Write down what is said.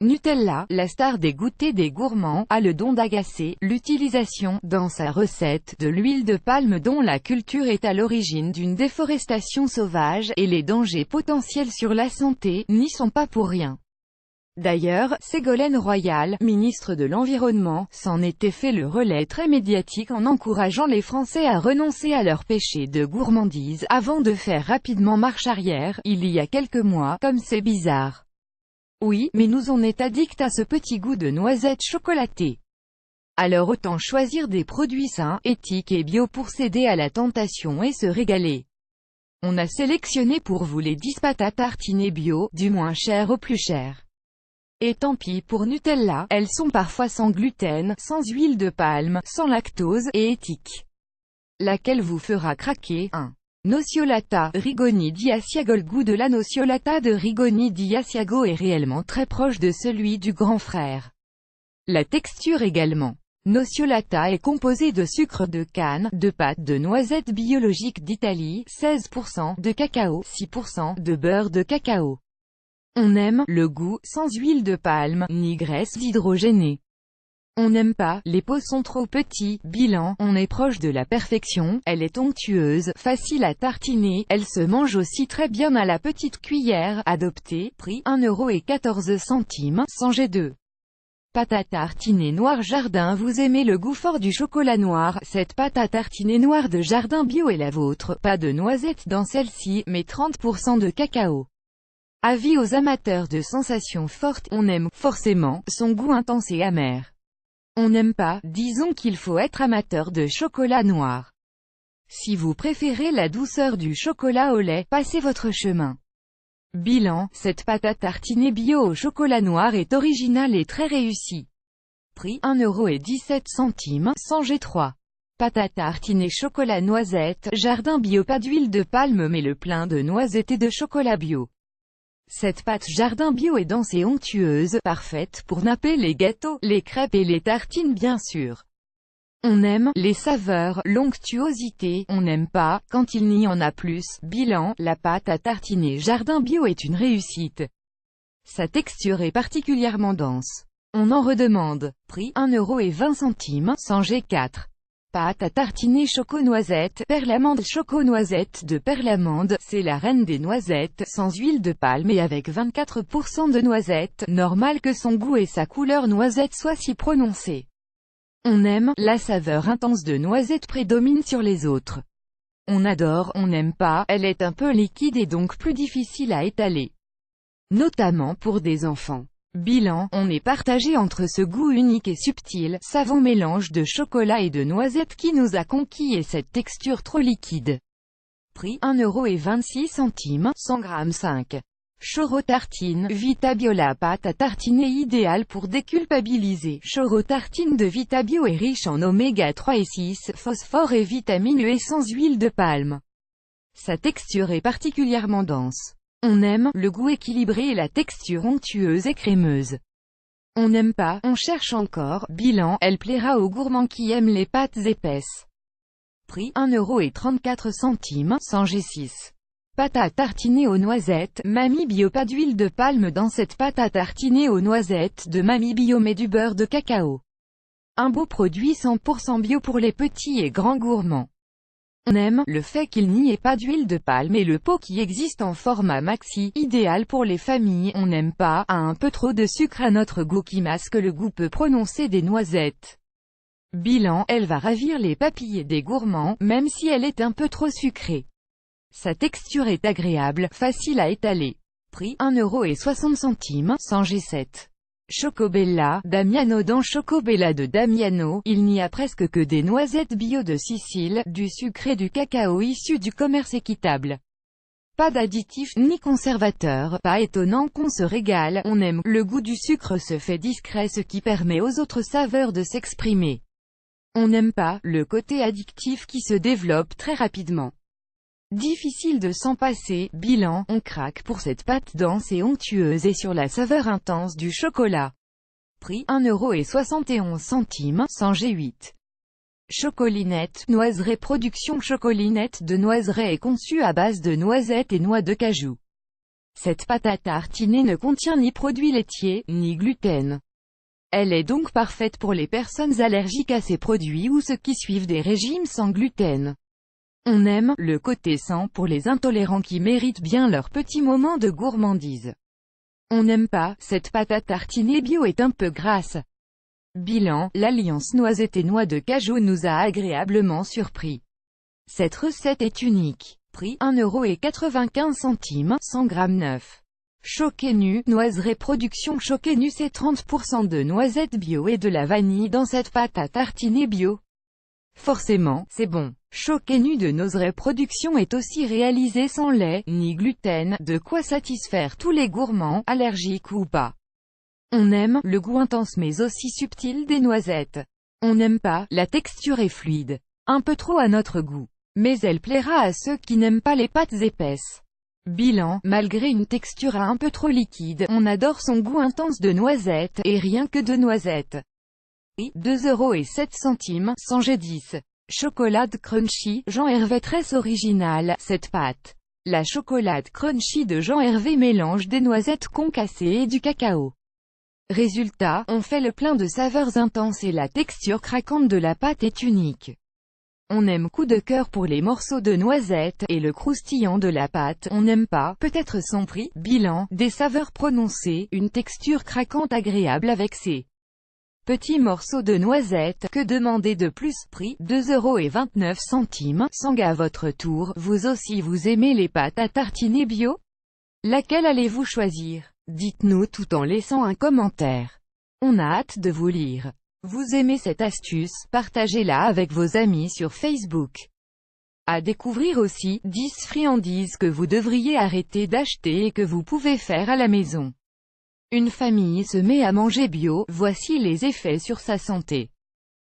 Nutella, la star des goûters des gourmands, a le don d'agacer l'utilisation, dans sa recette, de l'huile de palme dont la culture est à l'origine d'une déforestation sauvage, et les dangers potentiels sur la santé n'y sont pas pour rien. D'ailleurs, Ségolène Royal, ministre de l'Environnement, s'en était fait le relais très médiatique en encourageant les Français à renoncer à leur péché de gourmandise, avant de faire rapidement marche arrière, il y a quelques mois, comme c'est bizarre. Oui, mais nous on est addict à ce petit goût de noisettes chocolatées. Alors autant choisir des produits sains, éthiques et bio pour céder à la tentation et se régaler. On a sélectionné pour vous les 10 pâtes à tartiner bio, du moins cher au plus cher. Et tant pis pour Nutella, elles sont parfois sans gluten, sans huile de palme, sans lactose, et éthiques. Laquelle vous fera craquer? 1. Nociolata, Rigoni di Asiago. Le goût de la nociolata de Rigoni di Asiago est réellement très proche de celui du grand frère. La texture également. Nociolata est composée de sucre de canne, de pâte de noisettes biologiques d'Italie, 16%, de cacao, 6%, de beurre de cacao. On aime le goût, sans huile de palme, ni graisse hydrogénée. On n'aime pas, les pots sont trop petits. Bilan, on est proche de la perfection, elle est onctueuse, facile à tartiner, elle se mange aussi très bien à la petite cuillère. Adoptée, prix 1,14 €, sans G2. Pâte à tartiner noire Jardin. Vous aimez le goût fort du chocolat noir, cette pâte à tartiner noire de Jardin bio est la vôtre. Pas de noisettes dans celle-ci, mais 30% de cacao. Avis aux amateurs de sensations fortes, on aime, forcément, son goût intense et amer. On n'aime pas, disons qu'il faut être amateur de chocolat noir. Si vous préférez la douceur du chocolat au lait, passez votre chemin. Bilan, cette pâte à tartiner bio au chocolat noir est originale et très réussie. Prix 1,17 €, sans G3. Pâte à tartiner chocolat noisette, Jardin bio. Pas d'huile de palme mais le plein de noisettes et de chocolat bio. Cette pâte Jardin bio est dense et onctueuse, parfaite pour napper les gâteaux, les crêpes et les tartines bien sûr. On aime les saveurs, l'onctuosité, on n'aime pas quand il n'y en a plus. Bilan, la pâte à tartiner Jardin bio est une réussite. Sa texture est particulièrement dense. On en redemande. Prix 1,20 €, sans G4. Pâte à tartiner choco-noisette, perlamande. Choco-noisette de Perlamande, c'est la reine des noisettes, sans huile de palme et avec 24% de noisettes, normal que son goût et sa couleur noisette soient si prononcés. On aime, la saveur intense de noisette prédomine sur les autres. On adore, on n'aime pas, elle est un peu liquide et donc plus difficile à étaler. Notamment pour des enfants. Bilan, on est partagé entre ce goût unique et subtil, savant mélange de chocolat et de noisettes qui nous a conquis et cette texture trop liquide. Prix 1,26 €, 100 g 5. Choro-tartine, Vitabio. La pâte à tartiner idéale pour déculpabiliser. Choro-tartine de Vitabio est riche en oméga 3 et 6, phosphore et vitamine E et sans huile de palme. Sa texture est particulièrement dense. On aime, le goût équilibré et la texture onctueuse et crémeuse. On n'aime pas, on cherche encore. Bilan, elle plaira aux gourmands qui aiment les pâtes épaisses. Prix 1,34 €, sans G6. Pâte à tartiner aux noisettes, Mamie Bio. Pas d'huile de palme dans cette pâte à tartiner aux noisettes de Mamie Bio mais du beurre de cacao. Un beau produit 100% bio pour les petits et grands gourmands. On aime le fait qu'il n'y ait pas d'huile de palme et le pot qui existe en format maxi, idéal pour les familles. On n'aime pas, a un peu trop de sucre à notre goût qui masque le goût peu prononcé des noisettes. Bilan, elle va ravir les papilles des gourmands, même si elle est un peu trop sucrée. Sa texture est agréable, facile à étaler. Prix 1,60 €, sans G7. Chocobella, Damiano. Dans Chocobella de Damiano, il n'y a presque que des noisettes bio de Sicile, du sucre et du cacao issus du commerce équitable. Pas d'additifs ni conservateurs, pas étonnant qu'on se régale, on aime, le goût du sucre se fait discret ce qui permet aux autres saveurs de s'exprimer. On n'aime pas le côté addictif qui se développe très rapidement. Difficile de s'en passer. Bilan, on craque pour cette pâte dense et onctueuse et sur la saveur intense du chocolat. Prix 1,71 €, sans G8. Chocolinette, Noiseret. Production Chocolinette de Noiseret est conçue à base de noisettes et noix de cajou. Cette pâte à tartiner ne contient ni produits laitiers, ni gluten. Elle est donc parfaite pour les personnes allergiques à ces produits ou ceux qui suivent des régimes sans gluten. On aime le côté sans pour les intolérants qui méritent bien leur petit moment de gourmandise. On n'aime pas, cette pâte à tartiner bio est un peu grasse. Bilan, l'alliance noisette et noix de cajou nous a agréablement surpris. Cette recette est unique. Prix 1,95 €, 100 g neuf. Choquenu, Noiserie Production. Choquenu, c'est 30% de noisettes bio et de la vanille dans cette pâte à tartiner bio. Forcément, c'est bon. Choquenu de Noiserie Production est aussi réalisé sans lait, ni gluten, de quoi satisfaire tous les gourmands, allergiques ou pas. On aime le goût intense mais aussi subtil des noisettes. On n'aime pas, la texture est fluide. Un peu trop à notre goût. Mais elle plaira à ceux qui n'aiment pas les pâtes épaisses. Bilan, malgré une texture un peu trop liquide, on adore son goût intense de noisettes, et rien que de noisettes. Prix 2,07 €, 100 g 10. Chocolate crunchy, Jean Hervé. Très originale, cette pâte. La chocolate crunchy de Jean Hervé mélange des noisettes concassées et du cacao. Résultat, on fait le plein de saveurs intenses et la texture craquante de la pâte est unique. On aime coup de cœur pour les morceaux de noisettes, et le croustillant de la pâte, on n'aime pas, peut-être son prix. Bilan, des saveurs prononcées, une texture craquante agréable avec ses petits morceaux de noisettes. Que demander de plus? Prix 2,29 €, 100 g. À votre tour, vous aussi vous aimez les pâtes à tartiner bio? Laquelle allez-vous choisir? Dites-nous tout en laissant un commentaire. On a hâte de vous lire. Vous aimez cette astuce? Partagez-la avec vos amis sur Facebook. À découvrir aussi, 10 friandises que vous devriez arrêter d'acheter et que vous pouvez faire à la maison. Une famille se met à manger bio, voici les effets sur sa santé.